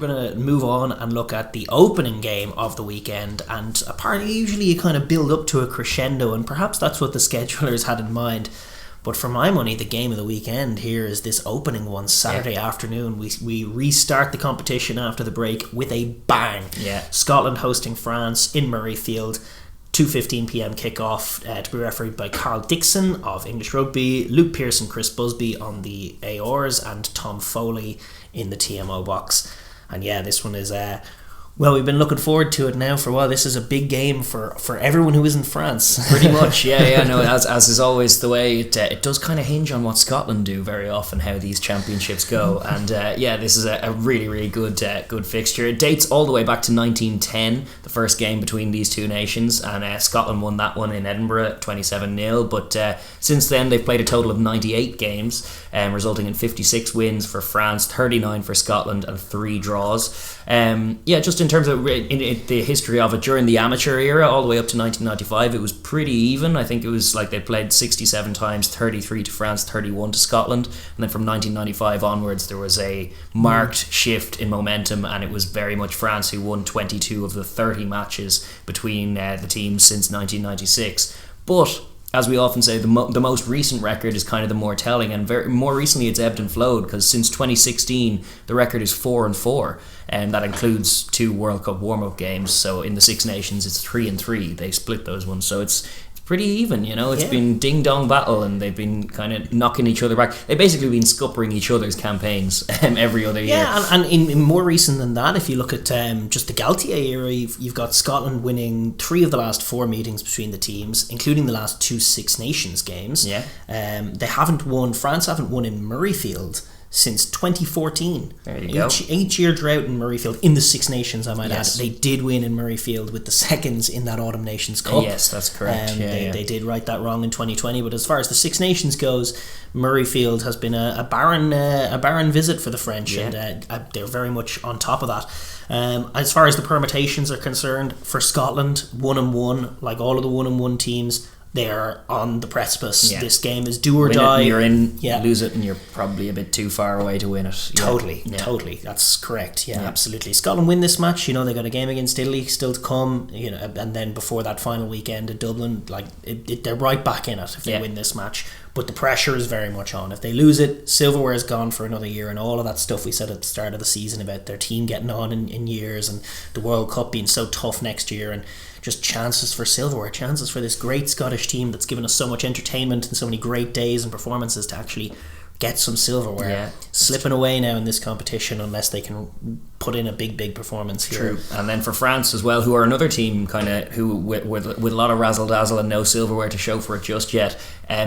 going to move on and look at the opening game of the weekend. And apparently, usually you kind of build up to a crescendo, and perhaps that's what the schedulers had in mind. But for my money, the game of the weekend here is this opening one, Saturday afternoon. We restart the competition after the break with a bang. Yeah. Scotland hosting France in Murrayfield. 2:15pm kickoff to be refereed by Carl Dixon of English Rugby, Luke Pearson, Chris Busby on the AORs, and Tom Foley in the TMO box. And yeah, this one is well, we've been looking forward to it now for a while. This is a big game for everyone who isn't France. Pretty much, yeah. No, as is always the way, it does kind of hinge on what Scotland do very often, how these championships go. And this is a really, really good fixture. It dates all the way back to 1910, the first game between these two nations, and Scotland won that one in Edinburgh 27-0. But since then, they've played a total of 98 games, resulting in 56 wins for France, 39 for Scotland, and 3 draws. Just in terms of the history of it, during the amateur era all the way up to 1995, it was pretty even. I think it was like they played 67 times, 33 to France, 31 to Scotland, and then from 1995 onwards there was a marked shift in momentum, and it was very much France who won 22 of the 30 matches between the teams since 1996. But as we often say, the most recent record is kind of the more telling, and more recently it's ebbed and flowed, because since 2016 the record is 4-4, and that includes 2 World Cup warm-up games. So in the Six Nations it's 3-3. They split those ones, so it's pretty even, It's been ding-dong battle, and they've been kind of knocking each other back. They've basically been scuppering each other's campaigns every other year. Yeah, and in more recent than that, if you look at just the Galtier era, you've got Scotland winning 3 of the last 4 meetings between the teams, including the last 2 Six Nations games. Yeah. France haven't won in Murrayfield since 2014. There you go. 8-year drought in Murrayfield in the Six Nations, I might add. They did win in Murrayfield with the seconds in that Autumn Nations Cup. Yes, that's correct. They did right that wrong in 2020, but as far as the Six Nations goes, Murrayfield has been a barren visit for the French, and they're very much on top of that. As far as the permutations are concerned, for Scotland, 1-1, like all of the 1-1 teams, they are on the precipice. Yeah. This game is do or win die. It and you're in, lose it, and you're probably a bit too far away to win it. Totally. That's correct. Yeah, absolutely. Scotland win this match. They got a game against Italy still to come. And then before that final weekend in Dublin, they're right back in it if they win this match. But the pressure is very much on. If they lose it, silverware is gone for another year, and all of that stuff we said at the start of the season about their team getting on in years, and the World Cup being so tough next year, and just chances for silverware, chances for this great Scottish team that's given us so much entertainment and so many great days and performances to actually get some silverware. Slipping away now in this competition unless they can put in a big performance here. True. And then for France as well, who are another team kind of who with a lot of razzle dazzle and no silverware to show for it just yet.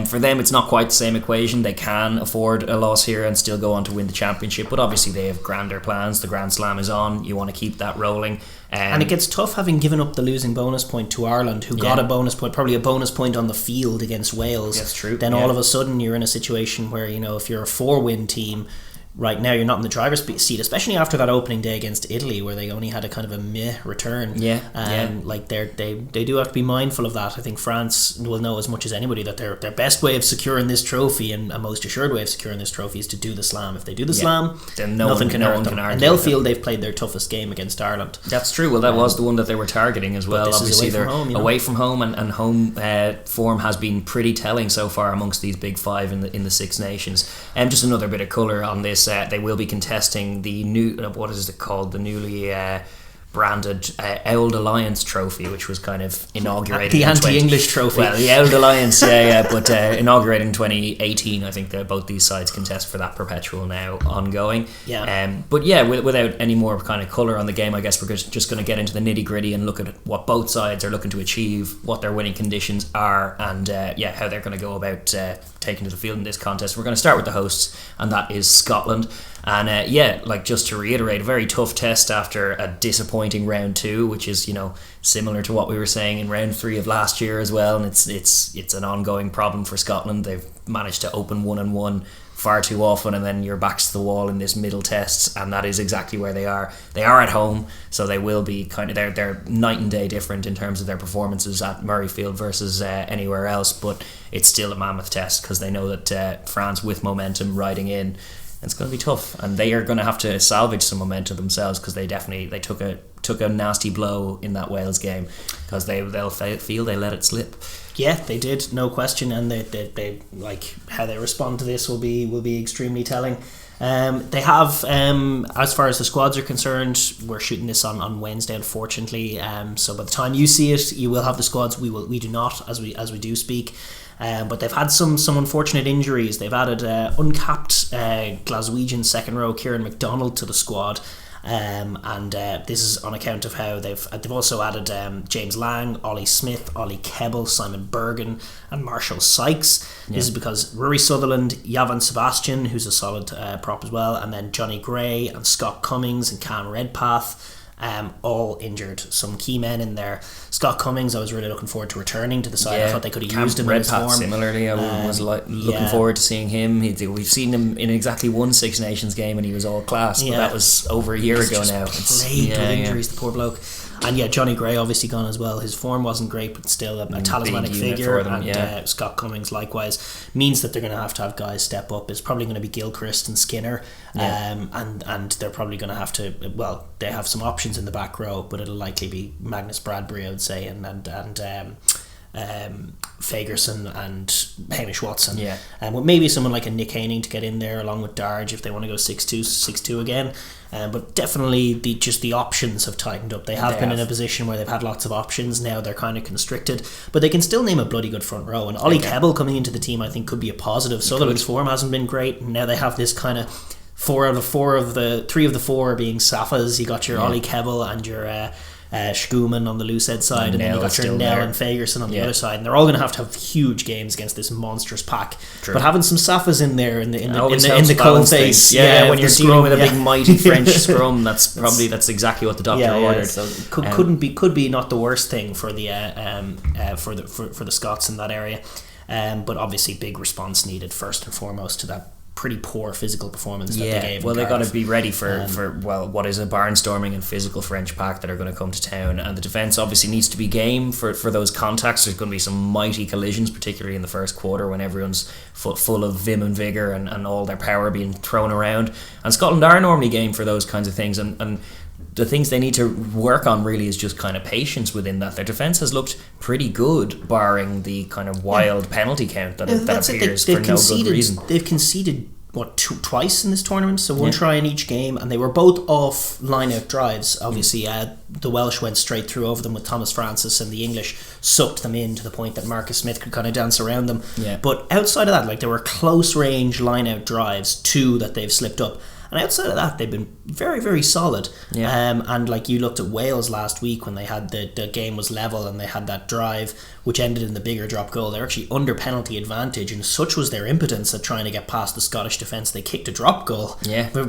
For them it's not quite the same equation. They can afford a loss here and still go on to win the championship, but obviously they have grander plans. The Grand Slam is on. You want to keep that rolling. And it gets tough having given up the losing bonus point to Ireland, who got a bonus point, probably a bonus point on the field against Wales. That's true. Then all of a sudden you're in a situation where, if you're a 4-win team, right now you're not in the driver's seat, especially after that opening day against Italy where they only had a kind of a meh return. They do have to be mindful of that. I think France will know as much as anybody that their best way of securing this trophy, and a most assured way of securing this trophy, is to do the slam. If they do the slam, then nothing can hurt them, argue, and they'll feel they've played their toughest game against Ireland. That's true. Well, that was the one that they were targeting as well. Obviously they're away from home, and home form has been pretty telling so far amongst these big 5 in the Six Nations. And just another bit of colour on this, they will be contesting the new, what is it called, the newly branded Old Alliance trophy, which was kind of inaugurated the anti-English trophy. Well, the Old Alliance, but inaugurated in 2018. I think that both these sides contest for that perpetual now ongoing. Without any more kind of colour on the game, I guess we're just going to get into the nitty gritty and look at what both sides are looking to achieve, what their winning conditions are, and how they're going to go about taking to the field in this contest. We're going to start with the hosts, and that is Scotland. And just to reiterate, a very tough test after a disappointing round 2, which is similar to what we were saying in round 3 of last year as well. And it's an ongoing problem for Scotland. They've managed to open 1-1 far too often, and then your back's to the wall in this middle test, and that is exactly where they are. They are at home, so they will be they're night and day different in terms of their performances at Murrayfield versus anywhere else. But it's still a mammoth test because they know that France, with momentum riding in, It's going to be tough, and they are going to have to salvage some momentum themselves, because they took a nasty blow in that Wales game, because they'll feel they let it slip. Yeah, they did, no question, and they like how they respond to this will be extremely telling. They have, as far as the squads are concerned, we're shooting this on Wednesday, unfortunately. So by the time you see it, you will have the squads. We do not, as we do speak. But they've had some unfortunate injuries. They've added uncapped Glaswegian second row Kieran McDonald to the squad. This is on account of how they've also added James Lang, Ollie Smith, Ollie Kebble, Simon Bergen and Marshall Sykes. This is because Rory Sutherland, Yavan Sebastian, who's a solid prop as well, and then Johnny Gray and Scott Cummings and Cam Redpath, all injured. Some key men in there. Scott Cummings, I was really looking forward to returning to the side. I thought they could have used him in his form. Similarly, I was looking forward to seeing him. We've seen him in exactly one Six Nations game, and he was all class. But that was over a year ago now. Plagued with injuries, the poor bloke. And Johnny Gray obviously gone as well. His form wasn't great, but still a talismanic figure. And Scott Cummings likewise means that they're going to have guys step up. It's probably going to be Gilchrist and Skinner, and they're probably going to have to. Well, they have some options in the back row, but it'll likely be Magnus Bradbury, I would say, and Fagerson and Hamish Watson. But maybe someone like a Nick Haining to get in there along with Daragh if they want to go 6-2 again. But definitely the options have tightened up. They have been in a position where they've had lots of options. Now they're kind of constricted, but they can still name a bloody good front row. And Ollie Kebble coming into the team, I think, could be a positive. Sutherland's form hasn't been great. Now they have this kind of 3 of the 4 being Safas. You got your Ollie Kebble and your Schooman on the Loosehead side, and then you got your Nell and Fagerson on the other side, and they're all going to have huge games against this monstrous pack. But having some Safas in there in the cold face, when you're dealing with a big mighty French scrum, that's exactly what the doctor ordered. So could be not the worst thing for the for the Scots in that area, but obviously big response needed first and foremost to that pretty poor physical performance that they gave. Well, they've got to be ready for what is a barnstorming and physical French pack that are going to come to town, and the defence obviously needs to be game for those contacts. There's going to be some mighty collisions, particularly in the first quarter when everyone's full of vim and vigour and all their power being thrown around, and Scotland are normally game for those kinds of things, and the things they need to work on really is just kind of patience within that. Their defence has looked pretty good, barring the kind of wild penalty count that appears for no good reason. They've conceded twice in this tournament, so one try in each game, and they were both off line-out drives. Obviously the Welsh went straight through over them with Thomas Francis, and the English sucked them in to the point that Marcus Smith could kind of dance around them. But outside of that, there were close range line-out drives, 2 that they've slipped up. And outside of that, they've been very, very solid. And you looked at Wales last week when they had the game was level and they had that drive which ended in the bigger drop goal. They're actually under penalty advantage, and such was their impotence at trying to get past the Scottish defence, they kicked a drop goal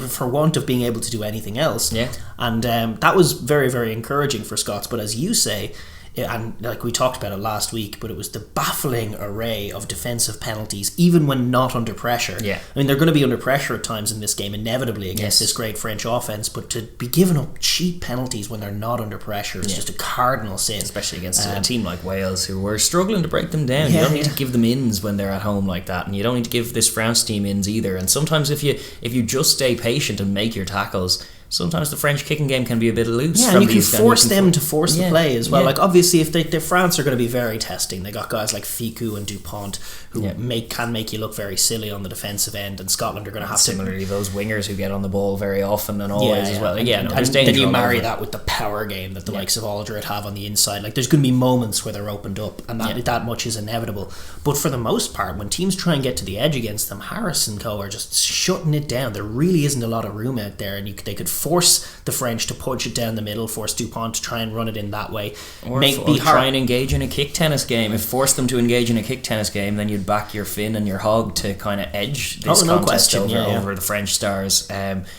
for want of being able to do anything else. And that was very, very encouraging for Scots. But as you say, and we talked about it last week, but it was the baffling array of defensive penalties, even when not under pressure. I mean, they're going to be under pressure at times in this game, inevitably, against this great French offence, but to be giving up cheap penalties when they're not under pressure is just a cardinal sin. Especially against a team like Wales, who were struggling to break them down. You don't need to give them ins when they're at home like that, and you don't need to give this France team ins either. And sometimes if you just stay patient and make your tackles, sometimes the French kicking game can be a bit loose. And you can force them to force the play as well. Obviously, if they France are going to be very testing. They got guys like Ficou and Dupont who can make you look very silly on the defensive end, and Scotland are going to have similarly those wingers who get on the ball very often and always as well. And then you marry that with the power game that the likes of Aldred have on the inside. There's going to be moments where they're opened up, and that much is inevitable. But for the most part, when teams try and get to the edge against them, Harris and co are just shutting it down. There really isn't a lot of room out there, and they could force the French to punch it down the middle, force Dupont to try and run it in that way, or try and engage in a kick tennis game. If force them to engage in a kick tennis game, then you'd back your Finn and your Hogg to kind of edge this contest over the French stars,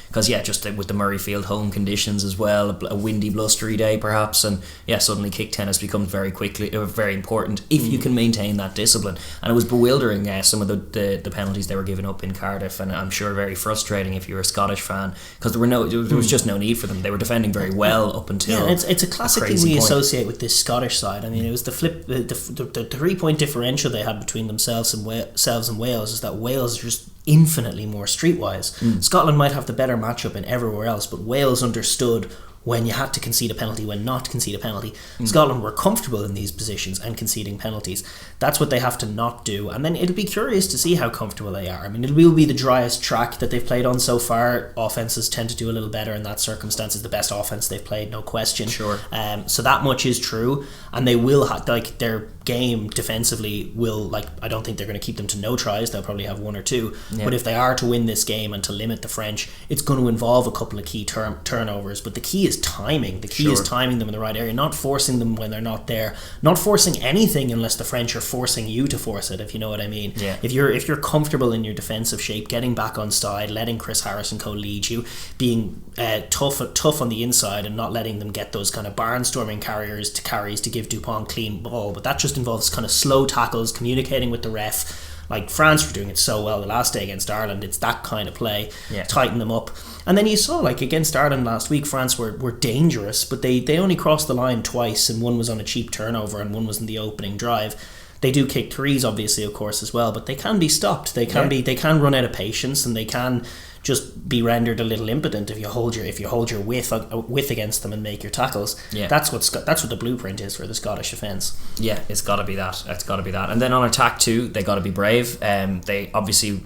because just with the Murrayfield home conditions as well, a windy blustery day perhaps, and suddenly kick tennis becomes very important if you can maintain that discipline. And it was bewildering, some of the penalties they were giving up in Cardiff, and I'm sure very frustrating if you're a Scottish fan, because there was just no need for them. They were defending very well up until it's a classic thing we associate with this Scottish side. I mean, it was the 3-point differential they had between themselves and Wales is that Wales just infinitely more streetwise. Scotland might have the better matchup in everywhere else, but Wales understood when you had to concede a penalty, when not to concede a penalty. Scotland were comfortable in these positions and conceding penalties. That's what they have to not do. And then it'll be curious to see how comfortable they are. I mean, it will be the driest track that they've played on so far. Offences tend to do a little better in that circumstance. It's the best offence they've played, no question. Sure. So that much is true. And they will have, like, their game defensively will, like, I don't think they're going to keep them to no tries. They'll probably have one or two. Yeah. But if they are to win this game and to limit the French, it's going to involve a couple of key turnovers. But the key is timing. The key is timing them in the right area, not forcing them when they're not there, not forcing anything unless the French are forcing you to force it, if you know what I mean. Yeah. If you're comfortable in your defensive shape, getting back on side, letting Chris Harris and co lead you, being tough on the inside and not letting them get those kind of barnstorming carries to give Dupont clean ball, but that just involves kind of slow tackles, communicating with the ref. Like France were doing it so well the last day against Ireland. It's that kind of play. Tighten them up. And then you saw, like, against Ireland last week, France were dangerous, but they only crossed the line twice, and one was on a cheap turnover and one was in the opening drive. They do kick threes, obviously, of course, as well, but they can be stopped. They can run out of patience, and they can just be rendered a little impotent if you hold your width against them and make your tackles. That's what the blueprint is for the Scottish defence. Yeah, it's got to be that. And then on attack too, they got to be brave. They obviously.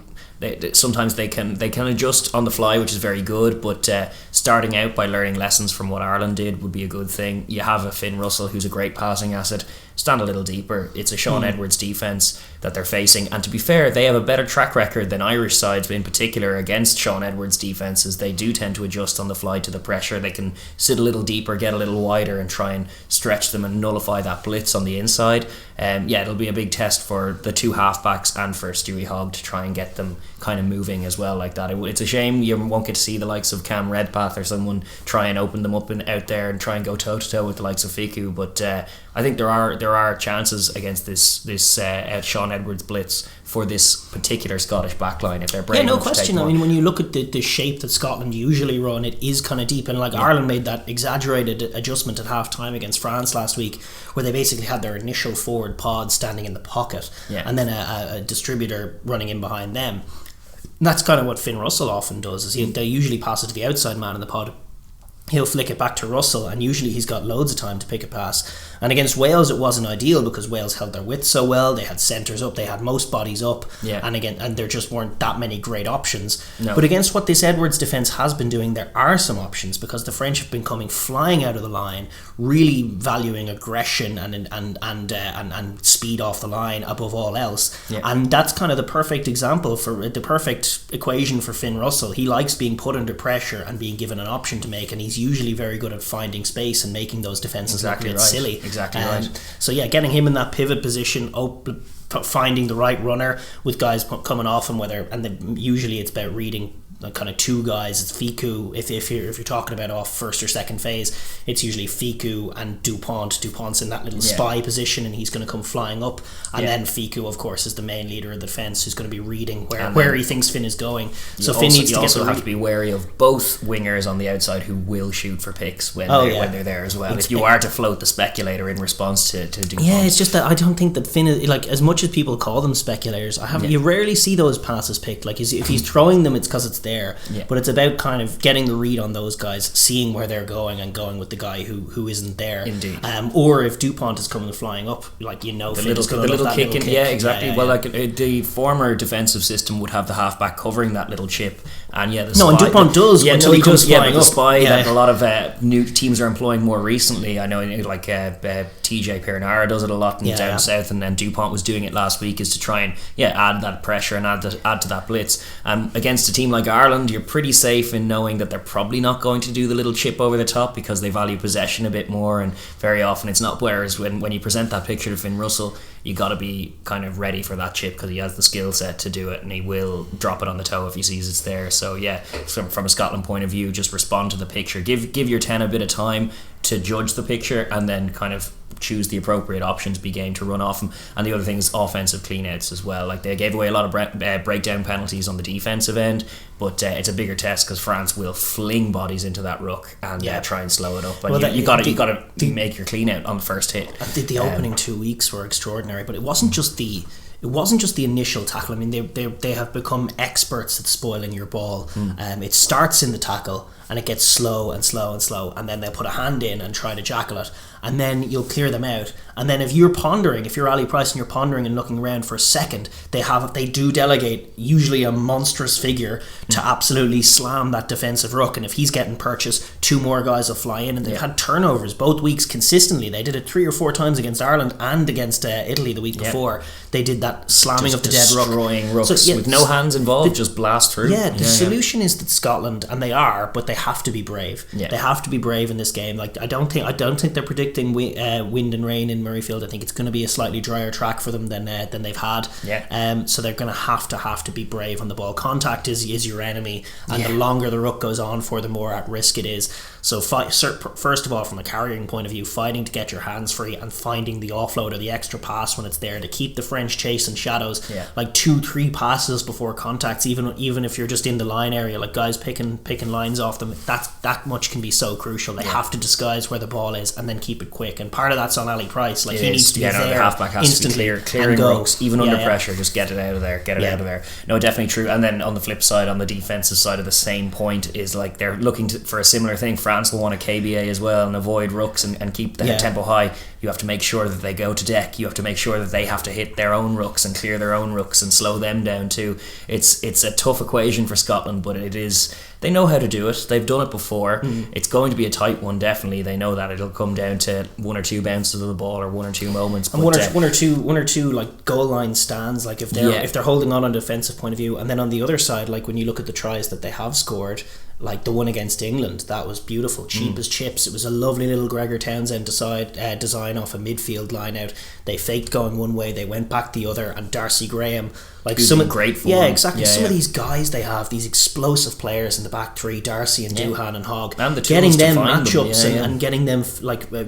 Sometimes they can adjust on the fly, which is very good, but starting out by learning lessons from what Ireland did would be a good thing. You have a Finn Russell who's a great passing asset. Stand a little deeper. It's a Sean Edwards defence that they're facing, and to be fair, they have a better track record than Irish sides in particular against Sean Edwards defences. They do tend to adjust on the fly to the pressure. They can sit a little deeper, get a little wider, and try and stretch them and nullify that blitz on the inside. It'll be a big test for the two halfbacks and for Stewie Hogg to try and get them kind of moving as well like that. It's a shame you won't get to see the likes of Cam Redpath or someone try and open them up and out there and try and go toe to toe with the likes of Fiku, but I think there are chances against this Sean Edwards blitz for this particular Scottish backline if they're brave. No question. I mean, when you look at the shape that Scotland usually run, it is kind of deep, and Ireland made that exaggerated adjustment at half time against France last week, where they basically had their initial forward pod standing in the pocket, and then a distributor running in behind them. And that's kind of what Finn Russell often does. They usually pass it to the outside man in the pod. He'll flick it back to Russell, and usually he's got loads of time to pick a pass. And against Wales it wasn't ideal because Wales held their width so well. They had centres up, they had most bodies up, and there just weren't that many great options. But against what this Edwards defence has been doing, there are some options, because the French have been coming flying out of the line, really valuing aggression and speed off the line above all else. And that's kind of the perfect example for the perfect equation for Finn Russell. He likes being put under pressure and being given an option to make, and he's usually very good at finding space and making those defences look a bit silly. Exactly right. So getting him in that pivot position, finding the right runner with guys coming off him, usually it's about reading kind of two guys. It's Fiku. If you're talking about off first or second phase, it's usually Fiku and Dupont. Dupont's in that little spy position, and he's going to come flying up. And then Fiku, of course, is the main leader of the defence, who's going to be reading where he thinks Finn is going. So Finn needs to also have to be wary of both wingers on the outside who will shoot for picks when they're there as well. If you are to float the speculator in response to Dupont. Yeah, it's just that I don't think that Finn is, like, as much as people call them speculators, you rarely see those passes picked. Like, if he's throwing them, it's because it's there. But it's about kind of getting the read on those guys, seeing where they're going and going with the guy who isn't there. Indeed. Or if Dupont is coming flying up, the little kick. Yeah, exactly. The former defensive system would have the halfback covering that little chip, and and Dupont does. Until he comes flying up. The spy that a lot of new teams are employing more recently. I know, like TJ Perinara does it a lot down south, and then Dupont was doing it last week, is to try and add that pressure and add to that blitz. Against a team like Ireland, you're pretty safe in knowing that they're probably not going to do the little chip over the top, because they value possession a bit more, and very often it's not. Whereas when you present that picture to Finn Russell, you got to be kind of ready for that chip, because he has the skill set to do it, and he will drop it on the toe if he sees it's there. So from a Scotland point of view, just respond to the picture, give your 10 a bit of time to judge the picture, and then kind of choose the appropriate options be game to run off them. And the other thing is offensive clean-outs as well. Like, they gave away a lot of breakdown penalties on the defensive end, but it's a bigger test because France will fling bodies into that ruck and try and slow it up. And you got to make your clean-out on the first hit. The opening 2 weeks were extraordinary, but it wasn't just the it wasn't just the initial tackle. I mean, they have become experts at spoiling your ball. It starts in the tackle and it gets slow and slow and slow, and then they'll put a hand in and try to jackal it, and then you'll clear them out. And then if you're Ali Price and you're pondering and looking around for a second, they do delegate usually a monstrous figure to absolutely slam that defensive ruck, and if he's getting purchase, 2 more guys will fly in, and they've had turnovers both weeks consistently. They did it 3 or 4 times against Ireland and against Italy the week before. They did that slamming of the dead ruck, destroying rucks with no hands involved, just blast through. The solution is that Scotland, and they are, but they have to be brave. They have to be brave in this game. Like I don't think they're predicting wind and rain in Murrayfield. I think it's going to be a slightly drier track for them than they've had. So they're going to have to be brave on the ball. Contact is your enemy, and the longer the ruck goes on for, the more at risk it is. So first of all, from a carrying point of view, fighting to get your hands free and finding the offload or the extra pass when it's there to keep the French chasing shadows, like 2-3 passes before contacts, even if you're just in the line area, like guys picking lines off them, that much can be so crucial. They have to disguise where the ball is and then keep it quick, and part of that's on Ali Price. Like he needs to be there. The halfback has instantly to be clearing rucks, even under pressure. Just get it out of there. Out of there. No, definitely true. And then on the flip side, on the defensive side of the same point, is like they're looking for a similar thing. France will want a KBA as well and avoid rucks and keep the tempo high. You have to make sure that they go to deck. You have to make sure that they have to hit their own rucks and clear their own rucks and slow them down too. It's a tough equation for Scotland, but it is. They know how to do it. They've done it before. It's going to be a tight one, definitely. They know that it'll come down to 1 or 2 bounces of the ball or 1 or 2 moments. And one or two like goal line stands. Like if they're holding on a defensive point of view, and then on the other side, like when you look at the tries that they have scored, like the one against England, that was beautiful, cheap as chips. It was a lovely little Gregor Townsend design off a midfield line out. They faked going one way, they went back the other, and Darcy Graham, like some great form. Yeah, exactly. Some of these guys they have, these explosive players in the back three, Darcy and Doohan and Hogg, and the getting them matchups and getting them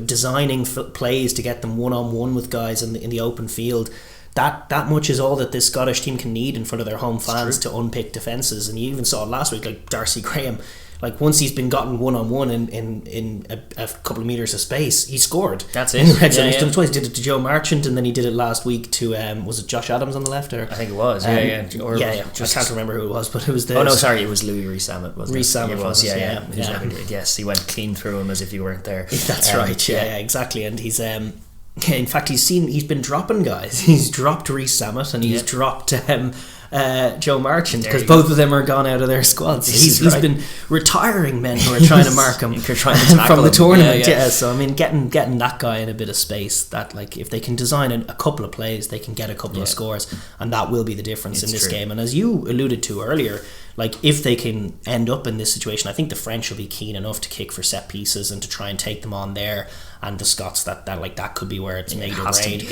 designing plays to get them 1-on-1 with guys in the open field. That much is all that this Scottish team can need in front of their home fans to unpick defences. And you even saw it last week, like Darcy Graham, like once he's been gotten 1-on-1 in a couple of metres of space, he scored. That's it. In the red zone. He's done it twice. He did it to Joe Marchant, and then he did it last week to was it Josh Adams on the left? Or I think it was. I can't remember who it was, but it was the. Oh no, sorry, it was Louis Rees-Zammit. Rees-Zammit was. Yes, he went clean through him as if you weren't there. That's right. Yeah, exactly. And he's in fact, he's been dropping guys. He's dropped Rees-Zammit and he's dropped Joe Marchant, because both of them are gone out of their squads. He's been retiring men who are trying to mark him from the tournament. So I mean, getting that guy in a bit of space, that like if they can design a couple of plays, they can get a couple of scores, and that will be the difference in this game. And as you alluded to earlier, like if they can end up in this situation, I think the French will be keen enough to kick for set pieces and to try and take them on there. And the Scots, that could be where it's made or break.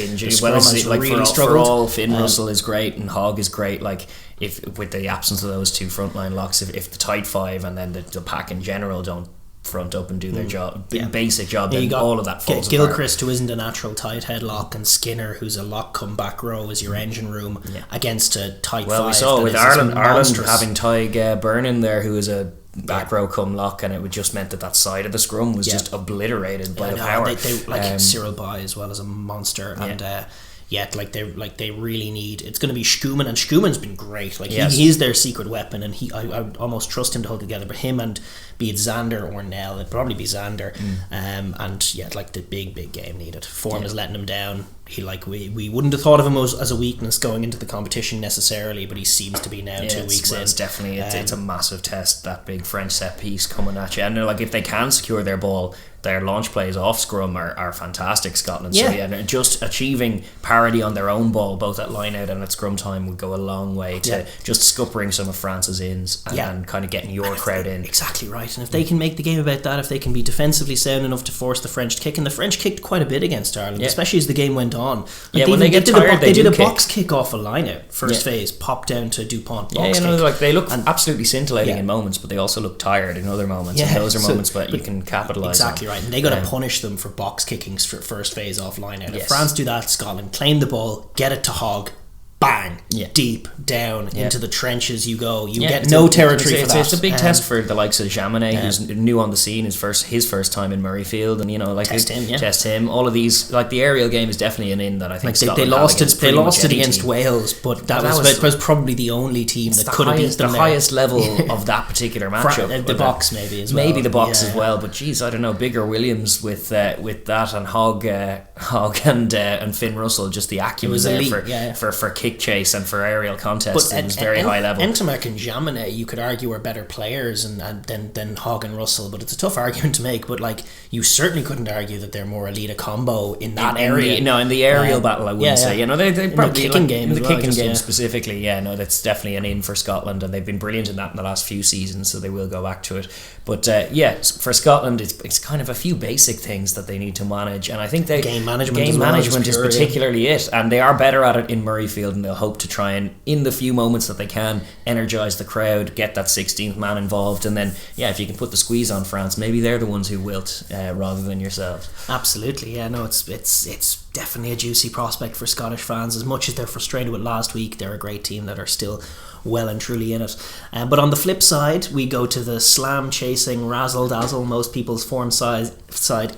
For all, Finn Russell is great and Hogg is great. Like if with the absence of those 2 frontline locks, if the tight 5 and then the pack in general don't front up and do their basic job, then all of that falls apart. Gilchrist, who isn't a natural tight head lock, and Skinner, who's a lock come back row, is your engine room against a tight 5. Well, we saw with Ireland having Tyg Byrne there, who is a back row come lock, and it just meant that side of the scrum was just obliterated by the power. They Cyril Bay as well as a monster, and they really need. It's going to be Schumann, and Schumann's been great. Like he is their secret weapon, and I would almost trust him to hold together. But him and be it Xander or Nell, it'd probably be Xander. The big game needed. Form is letting him down. He we wouldn't have thought of him as a weakness going into the competition necessarily, but he seems to be now 2 weeks in. It's definitely it's a massive test, that big French set piece coming at you. And if they can secure their ball, their launch plays off scrum are fantastic, Scotland. So just achieving parity on their own ball, both at line out and at scrum time, would go a long way to just scuppering some of France's ins and kind of getting your crowd in. Exactly right. And if they can make the game about that, if they can be defensively sound enough to force the French to kick, and the French kicked quite a bit against Ireland, especially as the game went on. When they get tired, they did a box kick off a line out first phase, pop down to Dupont. They look absolutely scintillating in moments, but they also look tired in other moments. And those are moments that you can capitalise on. Exactly right. And they got to punish them for box kicking first phase off line out. If France do that, Scotland claim the ball, get it to Hogg, bang, deep down into the trenches you go. You get no territory for that. It's a big test for the likes of Jaminet, who's new on the scene, his first time in Murrayfield, and test him. All of these, like the aerial game is definitely an in that I think they lost it against Wales, but that was probably the only team that could have beat them. The highest level of that particular matchup. The box maybe as well. Maybe the box as well, but geez, I don't know. Bigger Williams with that and Hogg and Finn Russell, just the acumen there for kick chase and for aerial contests. It was very high level. Ntamack and Jaminet, you could argue, are better players than Hogg and Russell, but it's a tough argument to make. But like, you certainly couldn't argue that they're more elite a combo in that area. In the aerial battle, I wouldn't say. They probably in the kicking game, specifically. That's definitely an in for Scotland, and they've been brilliant in that in the last few seasons, so they will go back to it. But for Scotland, it's kind of a few basic things that they need to manage, and I think game management is particularly it, and they are better at it in Murrayfield, and they'll hope to try and, in the few moments that they can, energise the crowd, get that 16th man involved, and then if you can put the squeeze on France, maybe they're the ones who wilt rather than yourselves. Absolutely, it's definitely a juicy prospect for Scottish fans. As much as they're frustrated with last week, they're a great team that are still well and truly in it. But on the flip side, we go to the slam-chasing, razzle-dazzle, most people's form side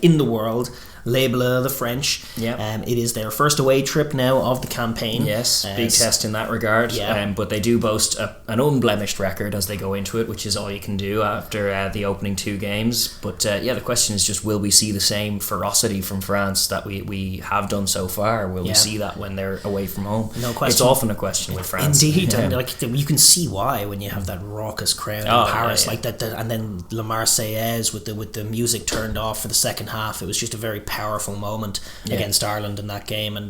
in the world, Les Bleus, the French. It is their first away trip now of the campaign. Yes, big test in that regard. But they do boast an unblemished record as they go into it, which is all you can do after the opening two games. But the question is just, will we see the same ferocity from France that we have done so far? Will we see that when they're away from home? No question. It's often a question with France. Indeed, and you can see why when you have that raucous crowd in Paris like that, and then La Marseillaise with the music turned off for the second half. It was just a very powerful moment against Ireland in that game, and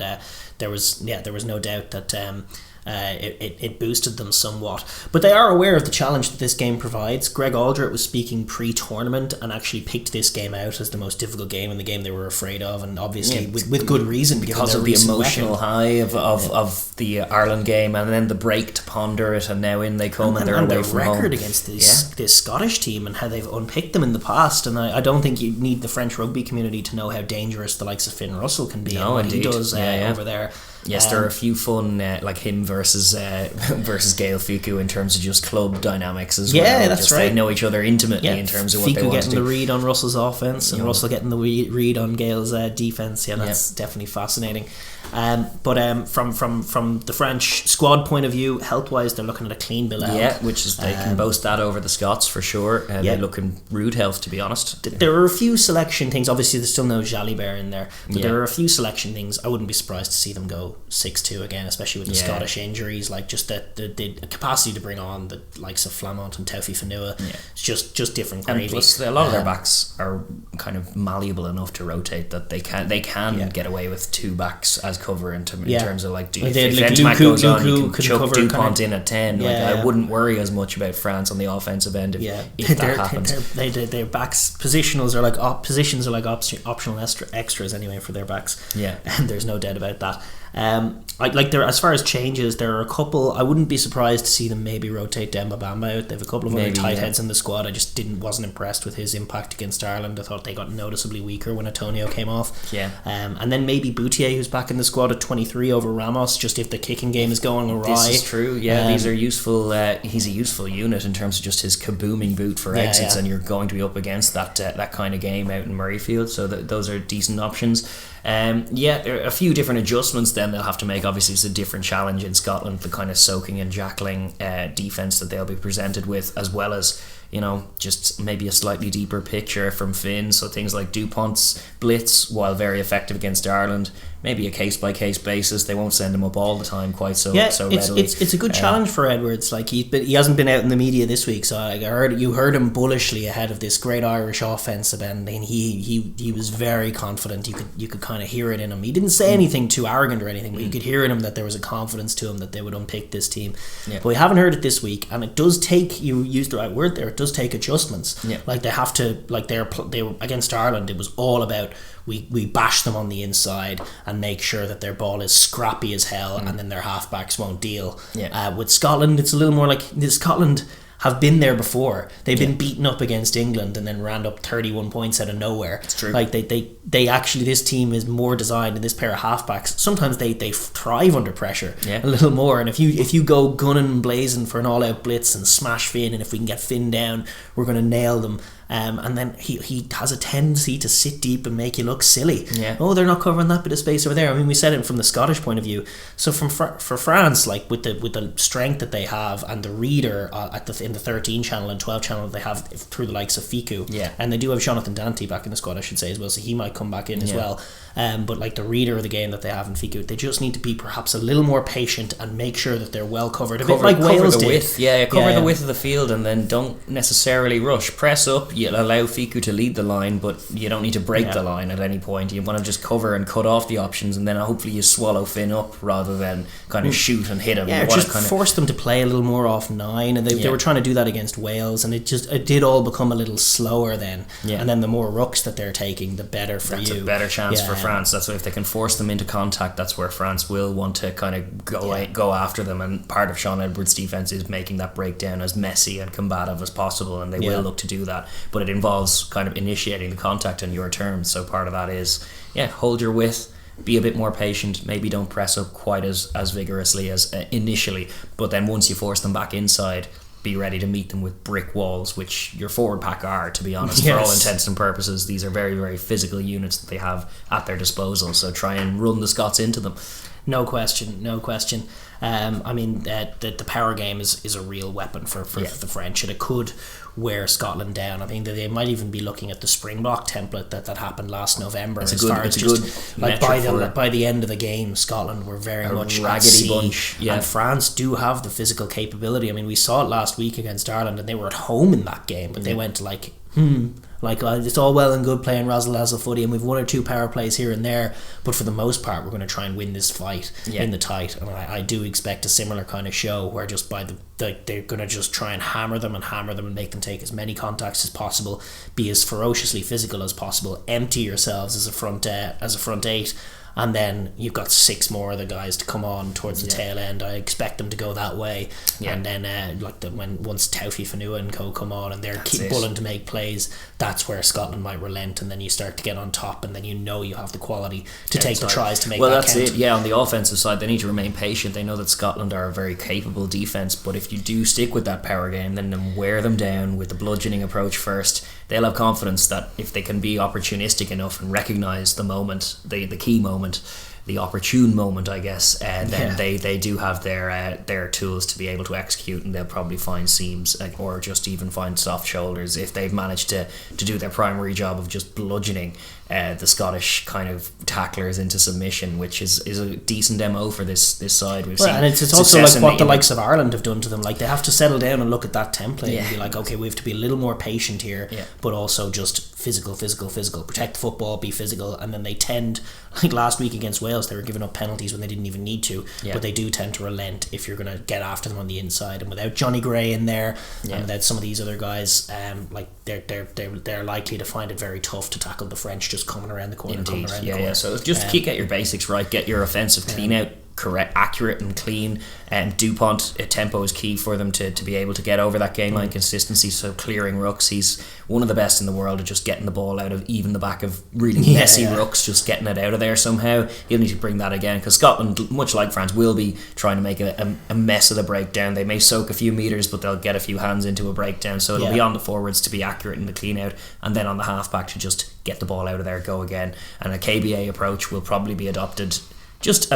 there was no doubt that it boosted them somewhat. But they are aware of the challenge that this game provides. Greg Aldred was speaking pre-tournament and actually picked this game out as the most difficult game and the game they were afraid of, and obviously with good reason, because of the emotional high of the Ireland game, and then the break to ponder it, and now in they come and they're away from home. Their record against this Scottish team and how they've unpicked them in the past, and I don't think you need the French rugby community to know how dangerous the likes of Finn Russell can be and what he does over there. Yes, there are a few fun like him versus Gail Ficou in terms of just club dynamics as well. Yeah, that's right. They know each other intimately in terms of what they want to do. Ficou getting the read on Russell's offense and Russell getting the read on Gail's defense. That's definitely fascinating. But from the French squad point of view, health wise, they're looking at a clean bill out. Yeah, which is they can boast that over the Scots for sure. They look in rude health, to be honest. There are a few selection things. Obviously, there's still no Jalibert in there, but there are a few selection things. I wouldn't be surprised to see them go 6-2 again, especially with the Scottish injuries, like just the capacity to bring on the likes of Flamont and Taufi Fanua. It's just different gravy. And plus, a lot of their backs are kind of malleable enough to rotate that they can get away with two backs as cover in terms of like, if Ntamack goes on, you can chuck Dupont in at 10. I wouldn't worry as much about France on the offensive end if that happens. Their backs positions are like optional extras anyway for their backs. And there's no doubt about that. As far as changes, there are a couple. I wouldn't be surprised to see them maybe rotate Demba Bamba out. They have a couple of other tight heads in the squad. I just wasn't impressed with his impact against Ireland. I thought they got noticeably weaker when Antonio came off. And then maybe Boutier, who's back in the squad at 23 over Ramos, just if the kicking game is going awry. This is true. These are useful. He's a useful unit in terms of just his kabooming boot for exits, and you're going to be up against that kind of game out in Murrayfield. So those are decent options. There are a few different adjustments then they'll have to make. Obviously it's a different challenge in Scotland, the kind of soaking and jackling defence that they'll be presented with, as well as just maybe a slightly deeper picture from Finn. So things like Dupont's blitz, while very effective against Ireland, maybe a case-by-case basis. They won't send him up all the time quite so readily. It's a good challenge for Edwards. Like he hasn't been out in the media this week, so I heard him bullishly ahead of this great Irish offensive end, and he was very confident. You could kind of hear it in him. He didn't say anything too arrogant or anything, but you could hear in him that there was a confidence to him that they would unpick this team. But we haven't heard it this week, and it does take, you used the right word there, it does take adjustments. Like they have to, like they were against Ireland, it was all about we bash them on the inside and make sure that their ball is scrappy as hell, and then their halfbacks won't deal. With Scotland, it's a little more like Scotland have been there before. They've been beaten up against England and then ran up 31 points out of nowhere. It's true. Like they actually, this team is more designed, and this pair of halfbacks, sometimes they thrive under pressure a little more. And if you go gunning and blazing for an all-out blitz and smash Finn, and if we can get Finn down, we're going to nail them. And then he has a tendency to sit deep and make you look silly. Oh, they're not covering that bit of space over there. I mean, we said it from the Scottish point of view. So for France, like with the strength that they have and the reader in the 13 channel and 12 channel that they have through the likes of Fiku, and they do have Jonathan Dante back in the squad, I should say, as well, so he might come back in as well. But like the reader of the game that they have in Fiku, they just need to be perhaps a little more patient and make sure that they're well covered. Bit like Wales did. Cover the width of the field, and then don't necessarily rush. Press up. You allow Fiku to lead the line, but you don't need to break the line at any point. You want to just cover and cut off the options, and then hopefully you swallow Finn up rather than kind of shoot and hit him. Yeah, just force them to play a little more off 9, and they were trying to do that against Wales, and it did all become a little slower then. And then the more rucks that they're taking, the better for that's you. That's a better chance for France. That's why if they can force them into contact, that's where France will want to kind of go after them. And part of Sean Edwards' defence is making that breakdown as messy and combative as possible, and they will look to do that. But it involves kind of initiating the contact on your terms. So part of that is hold your width, be a bit more patient, maybe don't press up quite as vigorously as initially, but then once you force them back inside, be ready to meet them with brick walls, which your forward pack are, to be honest. For all intents and purposes, these are very, very physical units that they have at their disposal, so try and run the Scots into them. No question. I mean, the power game is a real weapon for the French, and it could wear Scotland down. I mean, they might even be looking at the Springbok template that happened last November. By the end of the game, Scotland were very much raggedy bunch. And France do have the physical capability. I mean, we saw it last week against Ireland, and they were at home in that game, but they went to it's all well and good playing razzle-dazzle footy, and we've 1 or 2 power plays here and there, but for the most part we're going to try and win this fight in the tight. And I do expect a similar kind of show where just they're going to just try and hammer them and make them take as many contacts as possible, be as ferociously physical as possible, empty yourselves as a front 8, and then you've got 6 more of the guys to come on towards the tail end. I expect them to go that way, and then once Taufi, Fanua and co come on and they're keep pulling to make plays, that's where Scotland might relent, and then you start to get on top, and then you have the quality to take the tries to make that count. On the offensive side, they need to remain patient. They know that Scotland are a very capable defence, but if you do stick with that power game, then wear them down with the bludgeoning approach first. They'll have confidence that if they can be opportunistic enough and recognise the moment, the key moment, the opportune moment, I guess, then they do have their tools to be able to execute, and they'll probably find seams or just even find soft shoulders if they've managed to do their primary job of just bludgeoning the Scottish kind of tacklers into submission, which is a decent MO for this side. We've seen, and it's also like what the likes of Ireland have done to them. Like, they have to settle down and look at that template and be like, okay, we have to be a little more patient here, but also just physical, protect the football, be physical. And then they tend, like last week against Wales, they were giving up penalties when they didn't even need to, but they do tend to relent if you're going to get after them on the inside. And without Johnny Gray in there, and without some of these other guys, they're likely to find it very tough to tackle the French just coming around the corner. Indeed. The corner. So just get your basics right, get your offensive clean out correct, accurate and clean, and Dupont, tempo is key for them to be able to get over that game line consistency. So clearing rucks, he's one of the best in the world at just getting the ball out of even the back of really messy rucks, just getting it out of there somehow. He'll need to bring that again, because Scotland, much like France, will be trying to make a mess of the breakdown. They may soak a few metres, but they'll get a few hands into a breakdown, so it'll be on the forwards to be accurate in the clean out, and then on the halfback to just get the ball out of there, go again. And a KBA approach will probably be adopted just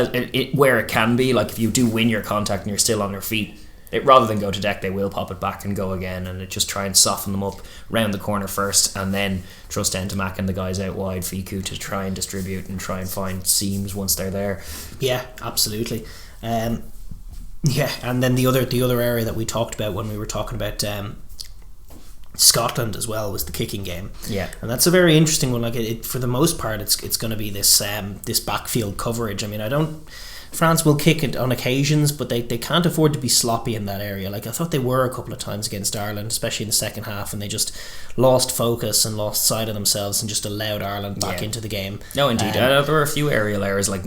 where it can be. Like, if you do win your contact and you're still on your feet, rather than go to deck, they will pop it back and go again, and just try and soften them up round the corner first, and then trust Ntamack and the guys out wide, Fiku, to try and distribute and try and find seams once they're there. Yeah, absolutely. And then the other area that we talked about when we were talking about Scotland as well was the kicking game. Yeah, and that's a very interesting one. Like, for the most part, it's going to be this backfield coverage. I mean, I don't France will kick it on occasions, but they can't afford to be sloppy in that area. Like I thought they were a couple of times against Ireland, especially in the second half, and they just lost focus and lost sight of themselves and just allowed Ireland back into the game. No, indeed. There were a few aerial errors. Like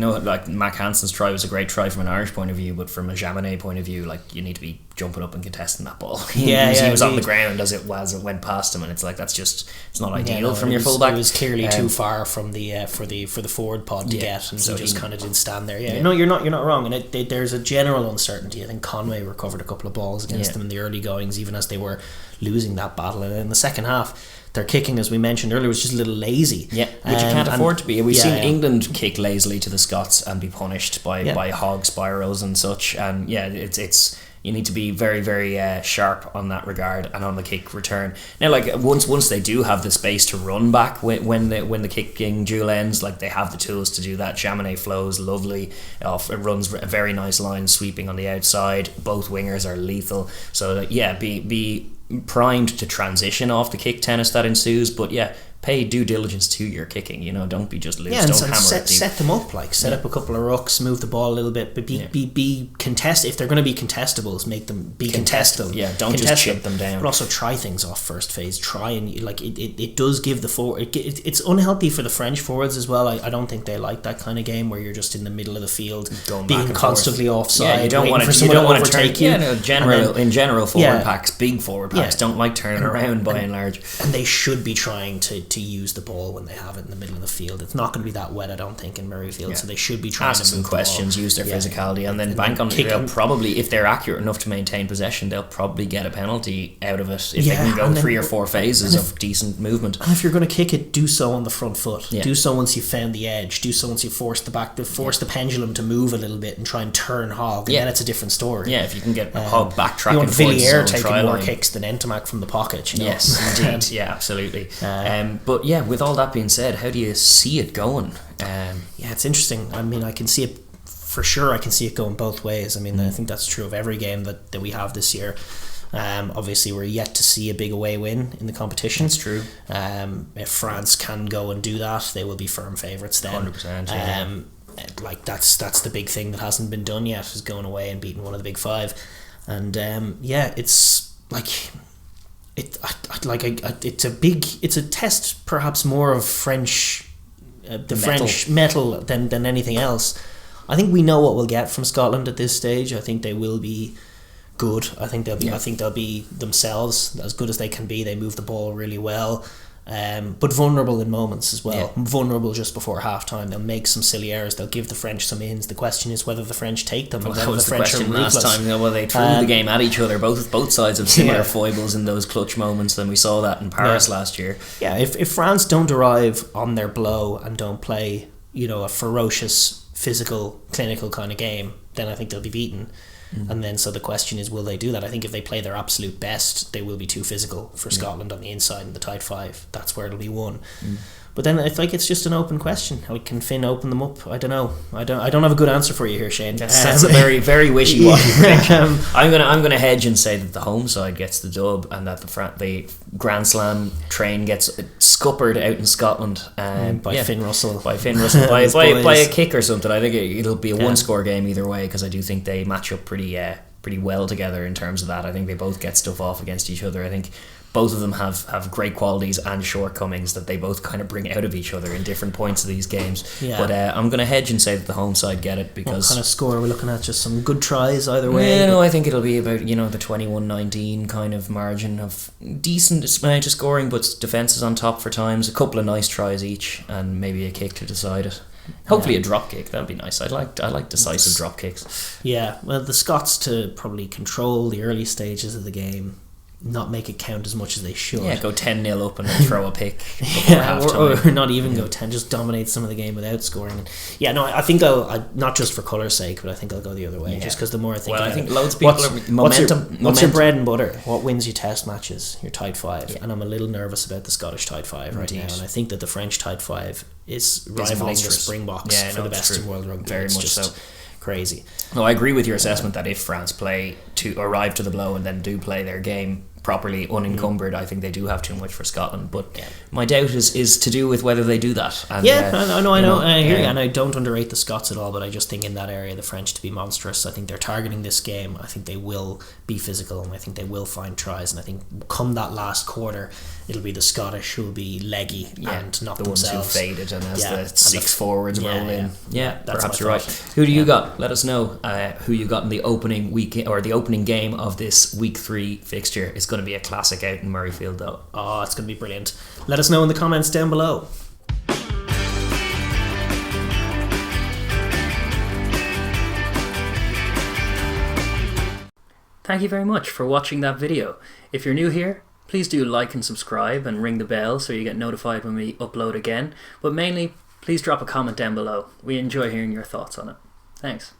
Mac Hansen's try was a great try from an Irish point of view, but from a Jaminet point of view, like you need to be jumping up and contesting that ball. He was on the ground as it went past him, and it's like it's not ideal from your fullback. It was clearly too far from the for the forward pod to get, and so he just kind of didn't stand there. No, you're not wrong, and there's a general uncertainty. I think Conway recovered a couple of balls against them in the early goings, even as they were losing that battle, and in the second half their kicking, as we mentioned earlier, was just a little lazy. Yeah, which you can't afford to be. We've seen England kick lazily to the Scots and be punished by hog spirals and such. And it's you need to be very, very sharp on that regard and on the kick return. Now, like once they do have the space to run back when the kicking duel ends, like they have the tools to do that. Jaminet flows lovely off. It runs a very nice line sweeping on the outside. Both wingers are lethal. So be primed to transition off the kick tennis that ensues, but pay due diligence to your kicking. Don't be just loose. Don't hammer it deep. Set them up, set up a couple of rucks, move the ball a little bit, but be contest. If they're going to be contestables, make them be contestable. Yeah, don't just chip them down. But also try things off first phase. Try and it does give the forward. It's unhealthy for the French forwards as well. I don't think they like that kind of game where you're just in the middle of the field being constantly offside. Yeah, you don't want to overtake you. In general, forward packs, big forward packs don't like turning around by and large. And they should be trying to use the ball when they have it in the middle of the field. It's not going to be that wet, I don't think, in Murrayfield, so they should be trying ask to some questions, use their physicality, and then bank on it. They'll probably, if they're accurate enough to maintain possession, they'll probably get a penalty out of it if they can go 3 or 4 phases of decent movement. And if you're going to kick it, do so on the front foot. Do so once you've found the edge. Do so once you force the pendulum to move a little bit and try and turn hog, and then it's a different story. Yeah, if you can get hog backtracking. You want Villiers taking more kicks than Entomac from the pocket. Yes, indeed. Yeah, absolutely. But with all that being said, how do you see it going? It's interesting. I mean, I can see it for sure. I can see it going both ways. I mean, I think that's true of every game that we have this year. Obviously, we're yet to see a big away win in the competition. It's true. If France can go and do that, they will be firm favourites then. 100%. That's the big thing that hasn't been done yet, is going away and beating one of the big five. And it's like. It's a test, perhaps more of French metal than anything else. I think we know what we'll get from Scotland at this stage. I think they will be good. I think they'll be themselves, as good as they can be. They move the ball really well. But vulnerable in moments as well. Vulnerable just before half time. They'll make some silly errors. They'll give the French some ins. The question is whether the French take them. That was the question last time. They threw the game at each other. Both sides have similar foibles in those clutch moments, and we saw that in Paris last year. Yeah, if France don't arrive on their blow and don't play, a ferocious, physical, clinical kind of game, then I think they'll be beaten. And then so the question is, will they do that? I think if they play their absolute best, they will be too physical for Scotland on the inside in the tight five. That's where it'll be won. But then it's just an open question. How can Finn open them up? I don't know. I don't have a good answer for you here, Shane. That's a very, very wishy-washy prediction. I'm gonna hedge and say that the home side gets the dub, and that the Grand Slam train gets scuppered out in Scotland by Finn Russell. By a kick or something. I think it'll be a one-score game either way, because I do think they match up pretty well together in terms of that. I think they both get stuff off against each other. I think both of them have great qualities and shortcomings that they both kind of bring out of each other in different points of these games. But I'm going to hedge and say that the home side get it, because... What kind of score are we looking at? Just some good tries either way? I think it'll be about, the 21-19 kind of margin of decent amount of scoring, but defences on top for times, a couple of nice tries each, and maybe a kick to decide it. Hopefully a drop kick, that'd be nice. I like decisive drop kicks. Yeah, well, the Scots to probably control the early stages of the game, not make it count as much as they should. Yeah, go 10-0 up and then throw a pick before half-time. Or not even go 10, just dominate some of the game without scoring. I think I'll not just for colour's sake, but I think I'll go the other way, just because the more I think about I think loads of people what's your bread and butter? What wins you test matches? Your tight five. And I'm a little nervous about the Scottish tight five right now, and I think that the French tight five is rivaling the Springboks for the best in world rugby. Very much so. Crazy. No, I agree with your assessment that if France arrive to the blow and then do play their game properly unencumbered. I think they do have too much for Scotland, but my doubt is to do with whether they do that. And, I know. I hear you, and I don't underrate the Scots at all, but I just think in that area the French to be monstrous. I think they're targeting this game. I think they will be physical, and I think they will find tries, and I think come that last quarter it'll be the Scottish who will be leggy and not the themselves. Ones who faded, and as the six forwards roll in. That's perhaps you're right. Who do you got? Let us know who you got in the opening week or the opening game of this week 3 fixture. It's going to be a classic out in Murrayfield, though. Oh, it's going to be brilliant. Let us know in the comments down below. Thank you very much for watching that video. If you're new here, please do like and subscribe and ring the bell so you get notified when we upload again. But mainly, please drop a comment down below. We enjoy hearing your thoughts on it. Thanks.